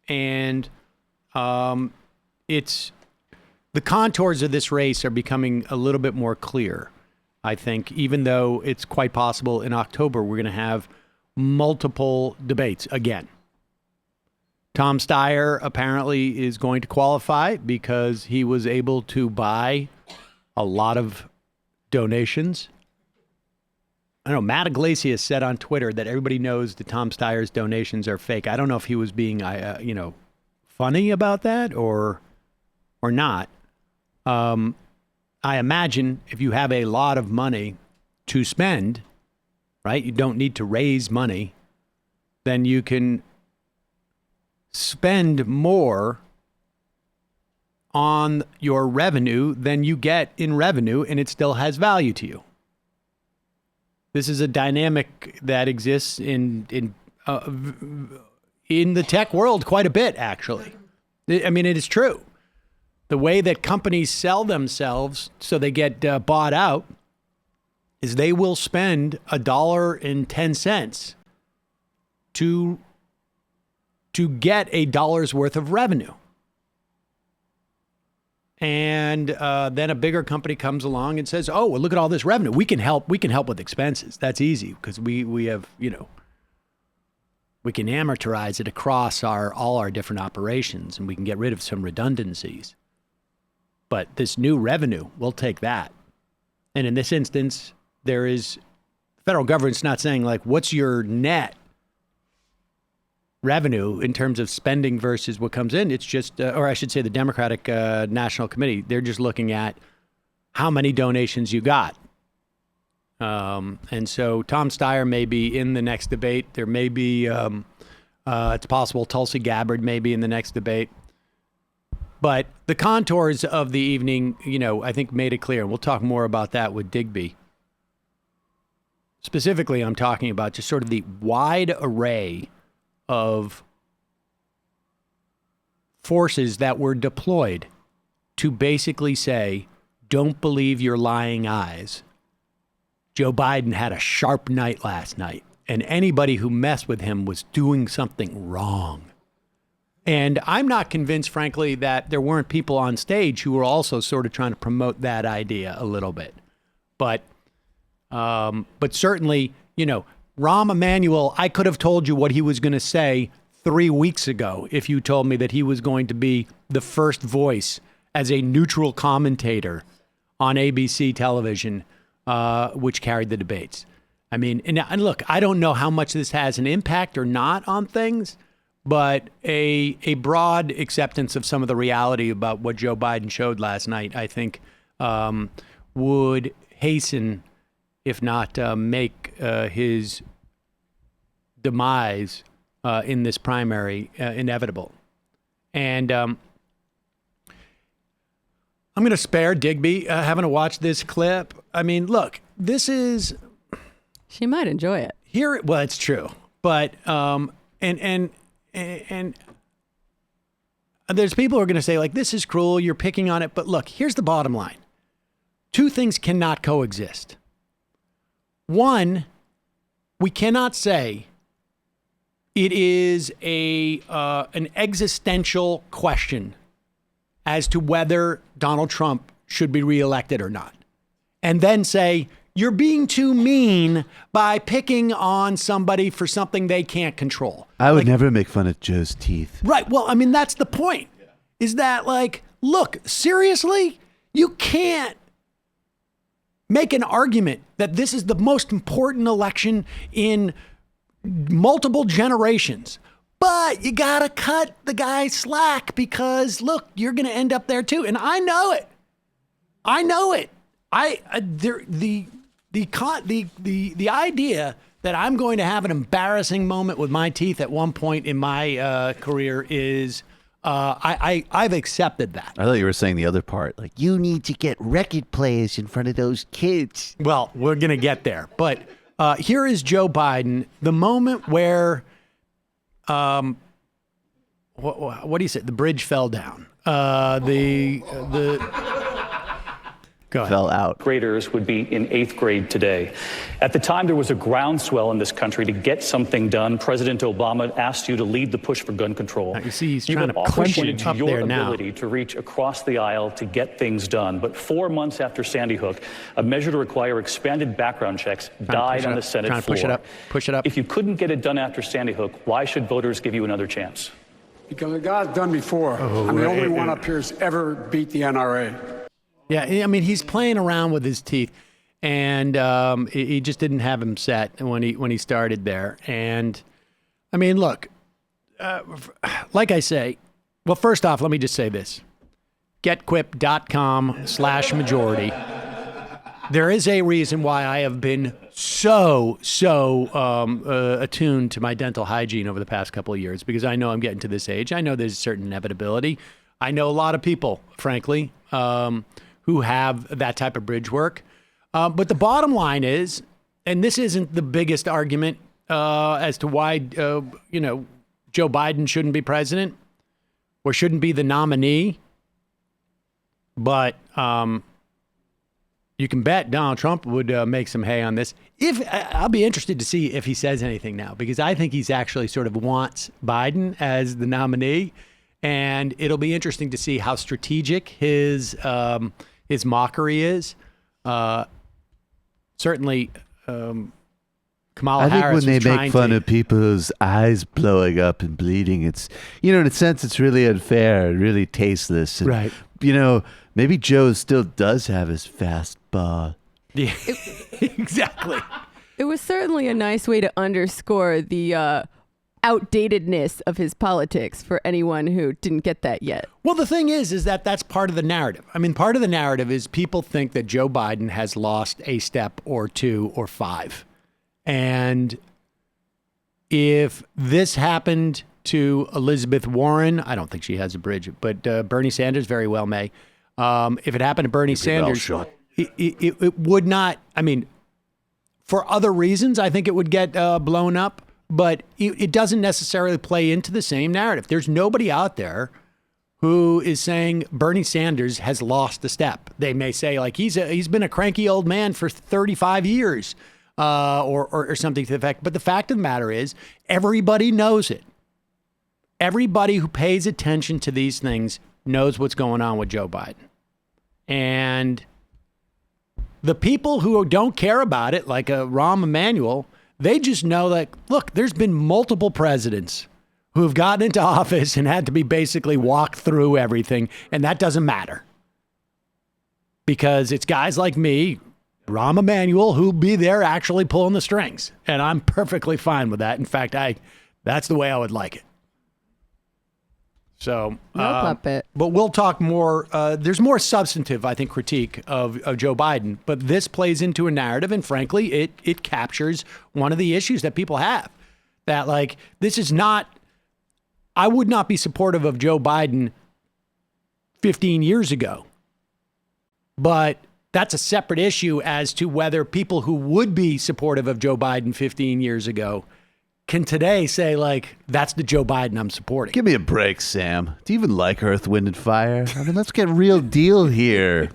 And it's the contours of this race are becoming a little bit more clear, I think, even though it's quite possible in October we're going to have multiple debates again. Tom Steyer apparently is going to qualify because he was able to buy a lot of donations. I know Matt Iglesias said on Twitter that everybody knows that Tom Steyer's donations are fake. I don't know if he was being, funny about that or not. I imagine if you have a lot of money to spend, right? You don't need to raise money. Then you can spend more on your revenue than you get in revenue, and it still has value to you. This is a dynamic that exists in the tech world quite a bit, actually. I mean, it is true. The way that companies sell themselves so they get bought out is they will spend $1.10 to get $1 worth of revenue. And then a bigger company comes along and says, "Oh, well, look at all this revenue. We can help. We can help with expenses. That's easy because we have, we can amortize it across all our different operations, and we can get rid of some redundancies. But this new revenue, we'll take that." And in this instance, the federal government's not saying like, "What's your net revenue in terms of spending versus what comes in?" It's just, or I should say the Democratic National Committee, they're just looking at how many donations you got. And so Tom Steyer may be in the next debate. There may be, it's possible Tulsi Gabbard may be in the next debate. But the contours of the evening, I think made it clear. And we'll talk more about that with Digby. Specifically, I'm talking about just sort of the wide array of forces that were deployed to basically say, don't believe your lying eyes. Joe Biden had a sharp night last night, and anybody who messed with him was doing something wrong. And I'm not convinced, frankly, that there weren't people on stage who were also sort of trying to promote that idea a little bit. But certainly, Rahm Emanuel, I could have told you what he was going to say 3 weeks ago if you told me that he was going to be the first voice as a neutral commentator on ABC television, which carried the debates. I mean, and look, I don't know how much this has an impact or not on things, but a broad acceptance of some of the reality about what Joe Biden showed last night, I think, would hasten, if not make his demise in this primary inevitable. And I'm going to spare Digby having to watch this clip. I mean, look, this is... She might enjoy it. Well, it's true. But, and there's people who are going to say, like, this is cruel, you're picking on it. But look, here's the bottom line. Two things cannot coexist. One, we cannot say it is an existential question as to whether Donald Trump should be reelected or not. And then say, you're being too mean by picking on somebody for something they can't control. I would never make fun of Joe's teeth. Right. Well, I mean, that's the point. Is that like, look, seriously, you can't make an argument that this is the most important election in multiple generations. But you got to cut the guy slack because, look, you're going to end up there too. And I know it. I know it. The idea that I'm going to have an embarrassing moment with my teeth at one point in my career is I've accepted that. I thought you were saying the other part, like you need to get record players in front of those kids. Well, we're going to get there. But here is Joe Biden, the moment where, what do you say? The bridge fell down. Because fell out. Graders would be in 8th grade today. At the time, there was a groundswell in this country to get something done. President Obama asked you to lead the push for gun control. Now, you see, he's You trying have to often push pointed it to up your there now. ability to reach across the aisle to get things done. But 4 months after Sandy Hook, a measure to require expanded background checks died on the Senate Trying to floor. push it up. Push it up. If you couldn't get it done after Sandy Hook, why should voters give you another chance? Because it got done before. I'm the only one up here who's ever beat the NRA. Yeah, I mean, he's playing around with his teeth, and he just didn't have him set when he started there. And I mean, look, like I say, well, first off, let me just say this: getquip.com/majority. There is a reason why I have been so attuned to my dental hygiene over the past couple of years, because I know I'm getting to this age. I know there's a certain inevitability. I know a lot of people, frankly, who have that type of bridge work. But the bottom line is, and this isn't the biggest argument as to why, Joe Biden shouldn't be president or shouldn't be the nominee. But you can bet Donald Trump would make some hay on this. I'll be interested to see if he says anything now, because I think he's actually sort of wants Biden as the nominee. And it'll be interesting to see how strategic his mockery is. Certainly, Kamala I think Harris when they was make trying fun to, of people's eyes blowing up and bleeding, it's, in a sense, it's really unfair and really tasteless. And, Right. Maybe Joe still does have his fastball. Yeah, exactly. It was certainly a nice way to underscore the outdatedness of his politics for anyone who didn't get that yet. Well, the thing is that that's part of the narrative. I mean, part of the narrative is people think that Joe Biden has lost a step or two or five. And if this happened to Elizabeth Warren, I don't think she has a bridge, but Bernie Sanders very well may. If it happened to Bernie Sanders, it would not, I mean, for other reasons, I think it would get blown up, but it doesn't necessarily play into the same narrative. There's nobody out there who is saying Bernie Sanders has lost a step. They may say, like, he's been a cranky old man for 35 years or something to the effect. But the fact of the matter is, everybody knows it. Everybody who pays attention to these things knows what's going on with Joe Biden. And the people who don't care about it, like Rahm Emanuel, they just know that, look, there's been multiple presidents who have gotten into office and had to be basically walked through everything, and that doesn't matter. Because it's guys like me, Rahm Emanuel, who'll be there actually pulling the strings. And I'm perfectly fine with that. In fact, that's the way I would like it. So, No puppet. But we'll talk more. There's more substantive, I think, critique of Joe Biden. But this plays into a narrative, and frankly, it captures one of the issues that people have. That, like, this is not. I would not be supportive of Joe Biden 15 years ago. But that's a separate issue as to whether people who would be supportive of Joe Biden 15 years ago can today say, like, that's the Joe Biden I'm supporting. Give me a break, Sam. Do you even like Earth, Wind, and Fire? I mean, let's get real deal here.